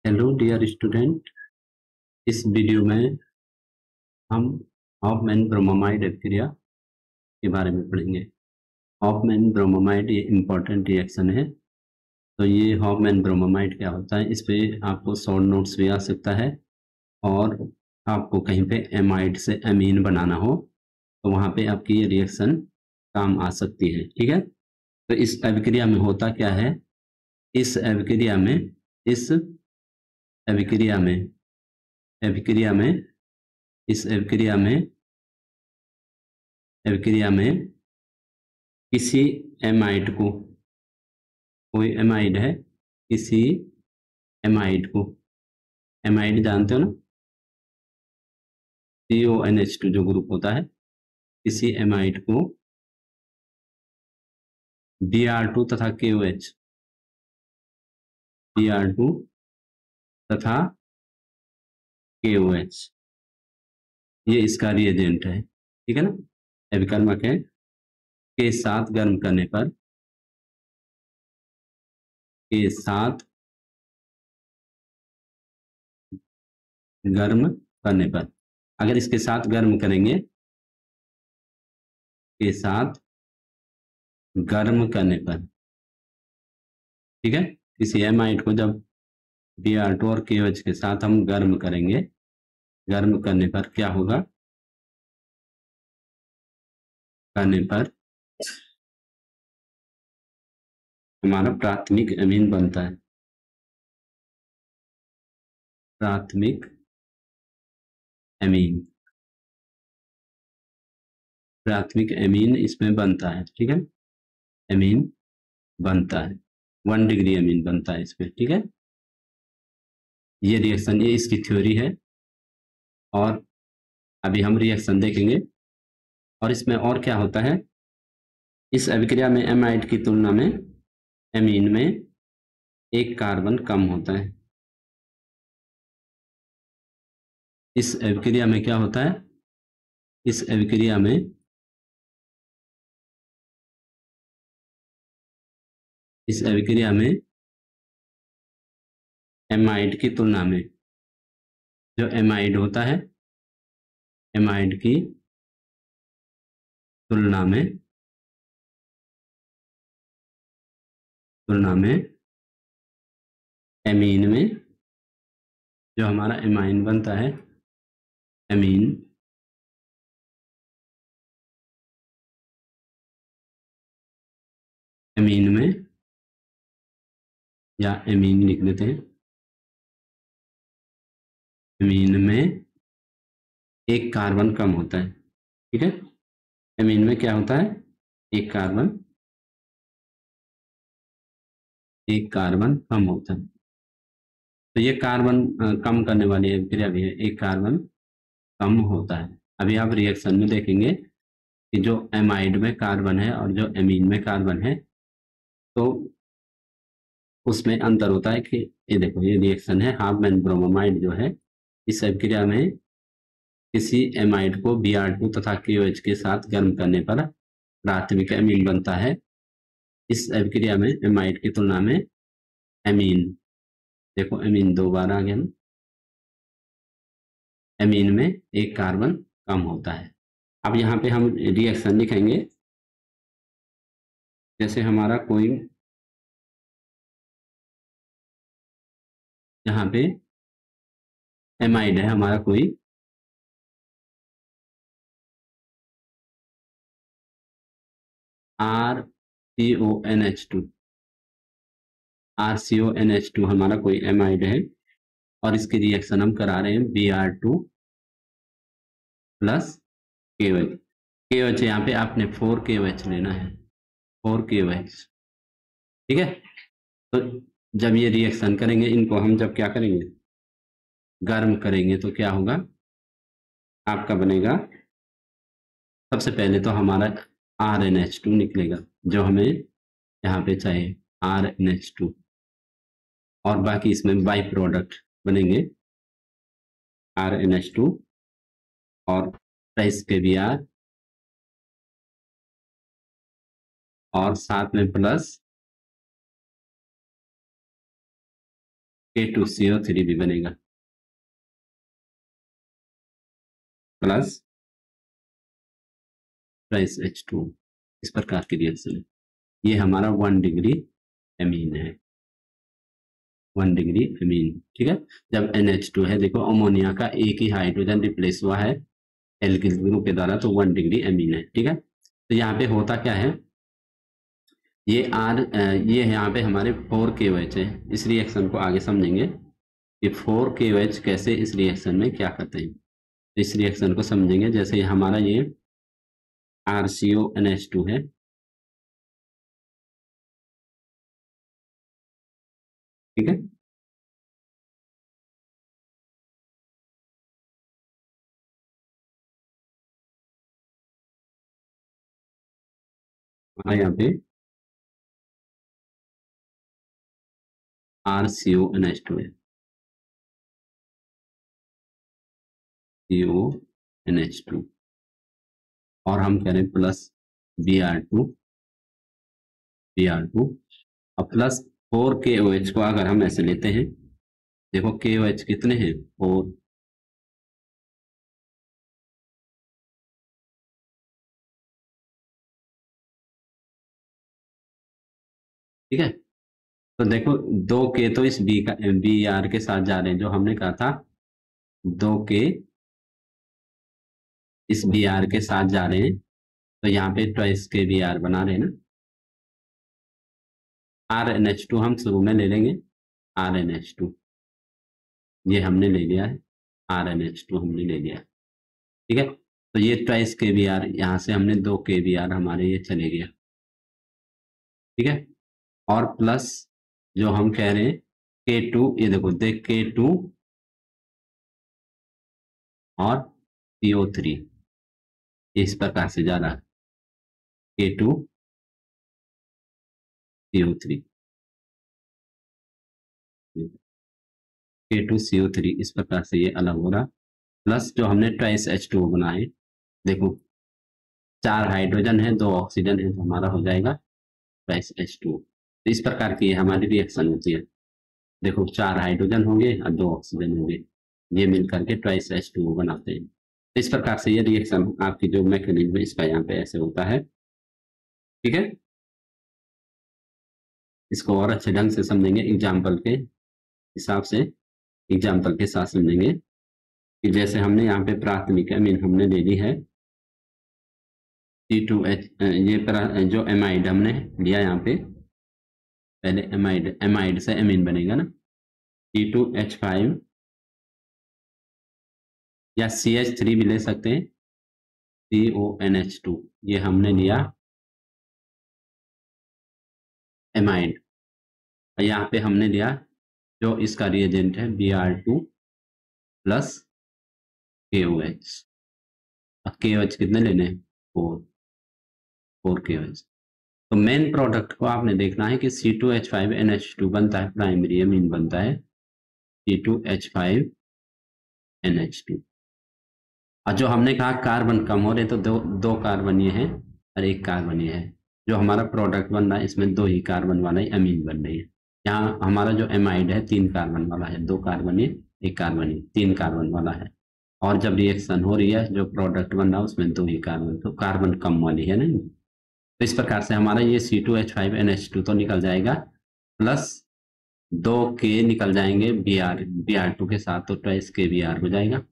Hello dear student, इस video में हम हॉफमैन ब्रोमामाइड अभिक्रिया के बारे में पढ़ेंगे। हॉफमैन ब्रोमामाइड ये इम्पोर्टेंट रिएक्शन है। तो ये हॉफमैन ब्रोमामाइड क्या होता है, इस पे आपको शॉर्ट नोट्स भी आ सकता है, और आपको कहीं पे एमाइड से एमीन बनाना हो तो वहाँ पे आपकी ये रिएक्शन काम आ सकती है। ठीक है, तो इस अभिक्रिया में होता क्या है, इस अभिक्रिया में इस अभिक्रिया में अभिक्रिया में इस अभिक्रिया में किसी एमाइड को, कोई एमाइड है, किसी एमाइड को, एमाइड जानते हो ना, CONH2 जो ग्रुप होता है, किसी एमाइड को Br2 तथा KOH, Br2 तथा KOH ये इसका रिएजेंट है। ठीक है ना, अभिकर्मक है, के साथ गर्म करने पर, के साथ गर्म करने पर, अगर इसके साथ गर्म करेंगे, के साथ गर्म करने पर, ठीक है, किसी एमाइड को जब Br2 और KOH के साथ हम गर्म करेंगे, गर्म करने पर क्या होगा, करने पर हमारा प्राथमिक एमीन बनता है। प्राथमिक एमीन, प्राथमिक एमीन इसमें बनता है। ठीक है, एमीन बनता है, 1 डिग्री एमीन बनता है इसमें। ठीक है, ये रिएक्शन, ये इसकी थ्योरी है, और अभी हम रिएक्शन देखेंगे। और इसमें और क्या होता है, इस अभिक्रिया में एमाइड की तुलना में एमीन में एक कार्बन कम होता है। इस अभिक्रिया में क्या होता है, इस अभिक्रिया में एमाइड की तुलना में, जो एमाइड होता है, एमाइड की तुलना में एमीन में जो हमारा एमाइन बनता है, एमीन एमीन में, या एमीन लिख लेते हैं, एमीन में एक कार्बन कम होता है। ठीक है, एमीन में क्या होता है, एक कार्बन कम होता है। तो ये कार्बन कम करने वाली अभिक्रिया भी है, एक कार्बन कम होता है। अभी आप रिएक्शन में देखेंगे कि जो एमाइड में कार्बन है और जो एमीन में कार्बन है, तो उसमें अंतर होता है कि ये देखो, ये रिएक्शन है हॉफमैन ब्रोमामाइड जो है, इस अभिक्रिया में किसी एमाइड को Br2 तथा KOH के साथ गर्म करने पर प्राथमिक एमीन बनता है। इस अभिक्रिया में एमाइड की तुलना में एमीन, देखो एमीन 2 बार आ गया ना, एमीन में एक कार्बन कम होता है। अब यहाँ पे हम रिएक्शन लिखेंगे, जैसे हमारा कोई, यहाँ पे एमाइड है हमारा कोई, RCONH2, RCONH2 हमारा कोई एमाइड है, और इसकी रिएक्शन हम करा रहे हैं Br2 प्लस KOH। KOH यहाँ पे आपने 4 KOH लेना है, 4 KOH। ठीक है, तो जब ये रिएक्शन करेंगे, इनको हम जब क्या करेंगे, गर्म करेंगे, तो क्या होगा, आपका बनेगा, सबसे पहले तो हमारा RNH2 निकलेगा, जो हमें यहाँ पे चाहिए, RNH2, और बाकी इसमें बाई प्रोडक्ट बनेंगे RNH2 और प्लस KBr, और साथ में प्लस K2CO3 भी बनेगा प्लस ट्वाइस H2। इस प्रकार की रिएक्शन है। ये हमारा 1 डिग्री एमीन है, 1 डिग्री एमीन। ठीक है। जब NH2 है, देखो अमोनिया का एक ही हाइड्रोजन रिप्लेस हुआ है एल्किल ग्रुप के द्वारा, तो 1 डिग्री एमीन है। ठीक है। तो यहाँ पे होता क्या है, ये यहाँ पे हमारे 4KOH है। इस रिएक्शन को आगे समझेंगे कि 4KOH कैसे इस रिएक्शन में क्या करते हैं। इस रिएक्शन को समझेंगे। जैसे हमारा ये RCONH2 है, ठीक है। यहाँ पे RCONH2 है, CONH2, और हम कह रहे हैं प्लस Br2 और प्लस 4KOH को अगर हम ऐसे लेते हैं, देखो KOH कितने हैं, 4। ठीक है। तो देखो 2K तो इस Br के साथ जा रहे हैं, जो हमने कहा था 2K इस Br के साथ जा रहे हैं, तो यहाँ पे ट्वाइस के Br बना रहे हैं ना। RNH2 हम शुरू में ले लेंगे, RNH2 ये हमने ले लिया है, RNH2 हमने ले लिया। ठीक है। तो ये ट्वाइस के Br, यहाँ से हमने 2K Br हमारे ये चले गया। ठीक है। और प्लस जो हम कह रहे हैं K2, ये देखो देख K2 और CO3 इस प्रकार से जा रहा है, K2 CO3, K2CO3 इस प्रकार से ये अलग हो रहा। प्लस जो हमने ट्वाइस H2O बनाए, देखो 4 हाइड्रोजन है, 2 ऑक्सीजन है, तो हमारा हो जाएगा ट्वाइस H2O। तो इस प्रकार की हमारी रिएक्शन होती है। देखो 4 हाइड्रोजन होंगे और 2 ऑक्सीजन होंगे, ये मिलकर के ट्वाइस H2O बनाते हैं। तो इस प्रकार से ये रिएक्शन आपकी जो मैकेनिज्म इसका यहाँ पे ऐसे होता है। ठीक है। इसको और अच्छे ढंग से समझेंगे एग्जाम्पल के हिसाब से, एग्जाम्पल के साथ समझेंगे कि जैसे हमने यहाँ पे प्राथमिक अमीन हमने ले ली है C2H, ये जो एमाइड हमने लिया यहाँ पे, पहले एमाइड से अमीन बनेगा ना, C2H5 या CH3 भी ले सकते हैं, CONH2 ये हमने लिया एमाइड। यहाँ पे हमने लिया जो इसका रिएजेंट है Br2 प्लस KOH। अब KOH कितने लेने हैं, 4 KOH। तो मेन प्रोडक्ट को आपने देखना है कि C2H5NH2 बनता है, प्राइमरी अमीन बनता है C2H5NH2। और जो हमने कहा कार्बन कम हो रहे, तो दो कार्बन ये है और एक कार्बन ये है। जो हमारा प्रोडक्ट बन रहा है इसमें 2 ही कार्बन वाला ही अमीन बन रही है। यहाँ हमारा जो एमाइड है 3 कार्बन वाला है, 2 कार्बन ये, 1 कार्बन ये, 3 कार्बन वाला है। और जब रिएक्शन हो रही है जो प्रोडक्ट बन रहा है उसमें 2 ही कार्बन, तो कार्बन कम वाली है ना। तो इस प्रकार से हमारा ये C2H5NH2 तो निकल जाएगा, प्लस 2K निकल जाएंगे Br2 के साथ, तो ट्वाइस के Br हो जाएगा।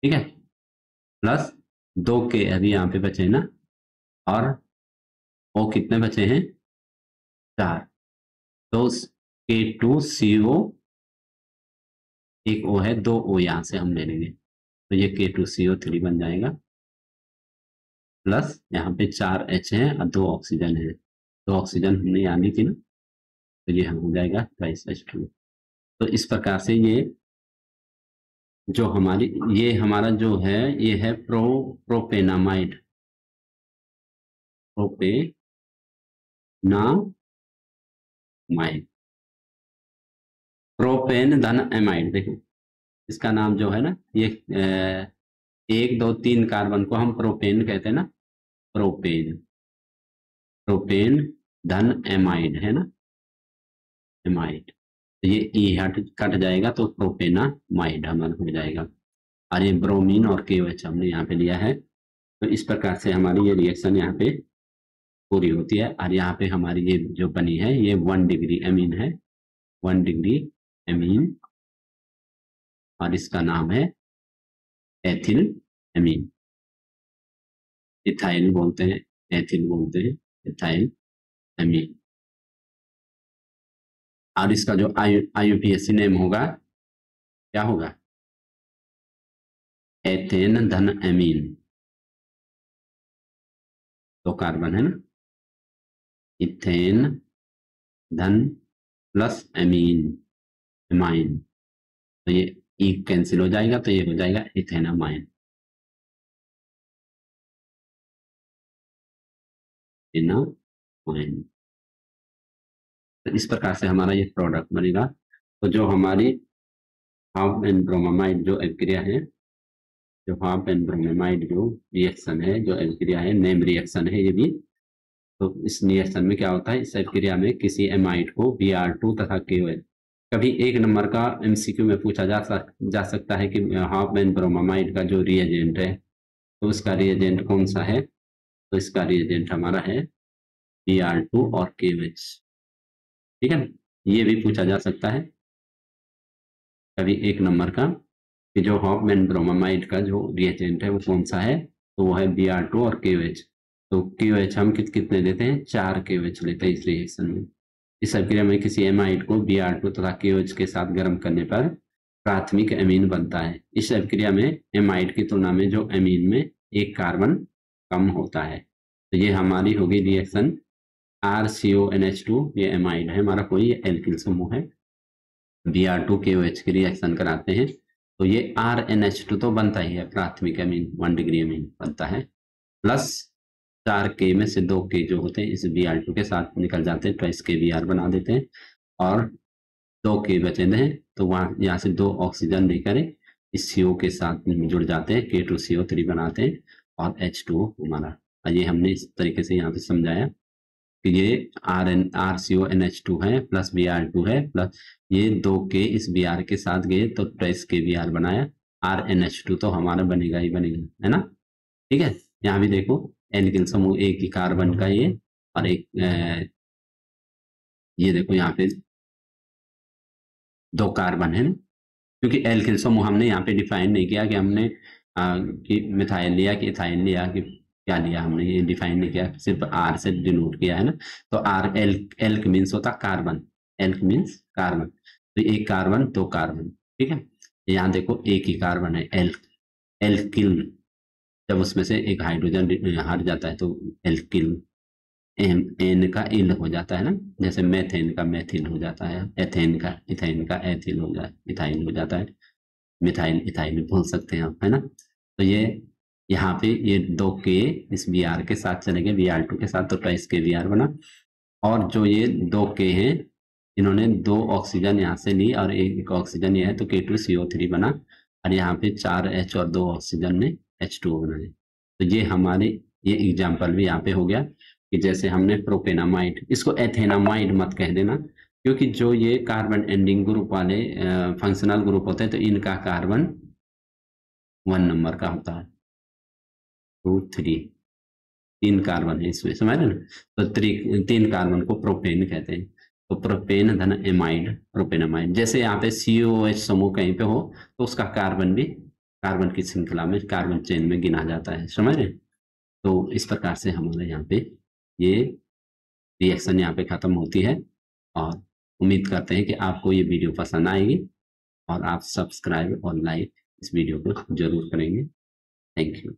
ठीक है। प्लस 2K अभी यहाँ पे बचे ना, और O कितने बचे हैं, 4, तो K2CO, एक O है, 2 O यहाँ से हम ले लेंगे, तो ये K2CO3 बन जाएगा। प्लस यहाँ पे 4 H है और 2 ऑक्सीजन है, 2 ऑक्सीजन हमने यहाँ ली थी ना, तो ये हम हो जाएगा ट्वाइस H2। तो इस प्रकार से ये जो हमारी ये हमारा जो है ये है प्रोपेनामाइड, प्रोपेनामाइड, प्रोपेन धन एमाइड। देखो इसका नाम जो है ना, ये 1 2 3 कार्बन को हम प्रोपेन कहते हैं ना, प्रोपेन, प्रोपेन धन एमाइड है ना, एमाइड। तो ये ई हट कट जाएगा तो प्रोपेनामाइड हमारा हो जाएगा। और ये ब्रोमीन और KOH हमने यहाँ पे लिया है। तो इस प्रकार से हमारी ये रिएक्शन यहाँ पे पूरी होती है। और यहाँ पे हमारी ये जो बनी है ये 1 डिग्री एमीन है, 1 डिग्री एमीन, और इसका नाम है एथिल एमीन। इथाइल बोलते हैं, एथिल बोलते हैं, इथाइल एमीन। और इसका जो IUPAC नेम होगा क्या होगा? एथेन धन एमीन। तो कार्बन है ना, इथेन धन प्लस एमीन, एमाइन। तो ये ई कैंसिल हो जाएगा तो ये हो जाएगा इथेनामाइन, इथेनामाइन। तो इस प्रकार से हमारा ये प्रोडक्ट बनेगा। तो जो हमारी हाफ एंड ब्रोमामाइड जो अभिक्रिया है, जो हाफ एंड ब्रोमामाइड जो रिएक्शन है, जो अभिक्रिया है, नेम रिएक्शन है ये भी। तो इस रिएक्शन में क्या होता है, इस अभिक्रिया में किसी एमाइड को Br2 तथा KOH, कभी 1 नंबर का MCQ में पूछा जा सकता है कि हाफ एंड ब्रोमामाइड का जो रिएजेंट है तो उसका रिएजेंट कौन सा है? तो इसका रिएजेंट हमारा है Br2 और KOH। ठीक है, ये भी पूछा जा सकता है कभी 1 नंबर का कि जो हाफ एंड ब्रोमामाइड का जो रिएजेंट है वो कौन सा है? तो वो है Br2 और KOH। तो KOH हम कितने लेते हैं? 4 KOH लेते हैं इस रिएक्शन में। इस अभिक्रिया में किसी एमाइड को Br2 तथा KOH के साथ गर्म करने पर प्राथमिक एमीन बनता है। इस अभिक्रिया में एमाइड की तुलना में जो एमीन में एक कार्बन कम होता है। तो ये हमारी होगी रिएक्शन RCONH2। ये एमाइड है हमारा, कोई एल्किल समूह है। Br2 KOH की रिएक्शन कराते हैं तो ये RNH2 तो बनता ही है, प्राथमिक एमीन 1 डिग्री एमीन बनता है, प्लस 4K में से 2K जो होते हैं इस Br2 के साथ निकल जाते हैं तो इसके Br बना देते हैं, और 2K बचे हैं तो वहाँ यहाँ से 2 ऑक्सीजन लेकर इस CO के साथ जुड़ जाते हैं, K2CO3 बनाते हैं और H2O हमारा। ये हमने इस तरीके से यहाँ पे समझाया कि ये RCONH2 है प्लस Br2 है, प्लस ये 2K इस Br के साथ गए तो ट्रेस के Br बनाया, RNH2 तो हमारा बनेगा ही बनेगा, है ना। ठीक है, यहाँ भी देखो एल्किल समूह एक ही कार्बन का ये, और एक ये देखो यहाँ पे 2 कार्बन है ना, क्योंकि एल्किल समूह हमने यहाँ पे डिफाइन नहीं किया कि हमने कि मिथाइल लिया कि इथाइल लिया कि क्या लिया, हमने ये डिफाइन नहीं किया, सिर्फ R से डिनोट किया है ना। तो R एल्क मीन्स होता कार्बन, एल्क मीन्स कार्बन, तो एक कार्बन 2 कार्बन। ठीक है, यहाँ देखो एक ही कार्बन है एल्क, एल्किल, जब उसमें से एक हाइड्रोजन हट जाता है तो एल्किल, एन का इल हो जाता है ना, जैसे मेथेन का मेथिल हो जाता है, एथेन का इथेन का एथिल हो जाता है, इथाइल हो जाता है, मिथाइल इथाइल भूल सकते हैं आप, है ना। तो ये यहाँ पे ये 2K इस Br के साथ चले गए, Br2 के साथ, तो ट्वाइस के Br बना। और जो ये 2K हैं इन्होंने 2 ऑक्सीजन यहाँ से ली और एक ऑक्सीजन ये है तो K2CO3 बना, और यहाँ पे 4 H और 2 ऑक्सीजन ने H2O बनाए। तो ये हमारे ये एग्जाम्पल भी यहाँ पे हो गया कि जैसे हमने प्रोपेनामाइड, इसको एथेनामाइड मत कह देना, क्योंकि जो ये कार्बन एंडिंग ग्रुप वाले फंक्शनल ग्रुप होते हैं तो इनका कार्बन 1 नंबर का होता है, 2 3 3 कार्बन है इसमें, समझ रहे ना। तो 3 कार्बन को प्रोपेन कहते हैं। तो प्रोपेन धन एमाइड, प्रोपेनामाइड। जैसे यहाँ पे COH समूह कहीं पे हो तो उसका कार्बन भी कार्बन की श्रृंखला में, कार्बन चेन में गिना जाता है, समझ रहे। तो इस प्रकार से हमारे यहाँ पे ये रिएक्शन यहाँ पे खत्म होती है, और उम्मीद करते हैं कि आपको ये वीडियो पसंद आएगी और आप सब्सक्राइब और लाइक इस वीडियो को जरूर करेंगे। Thank you.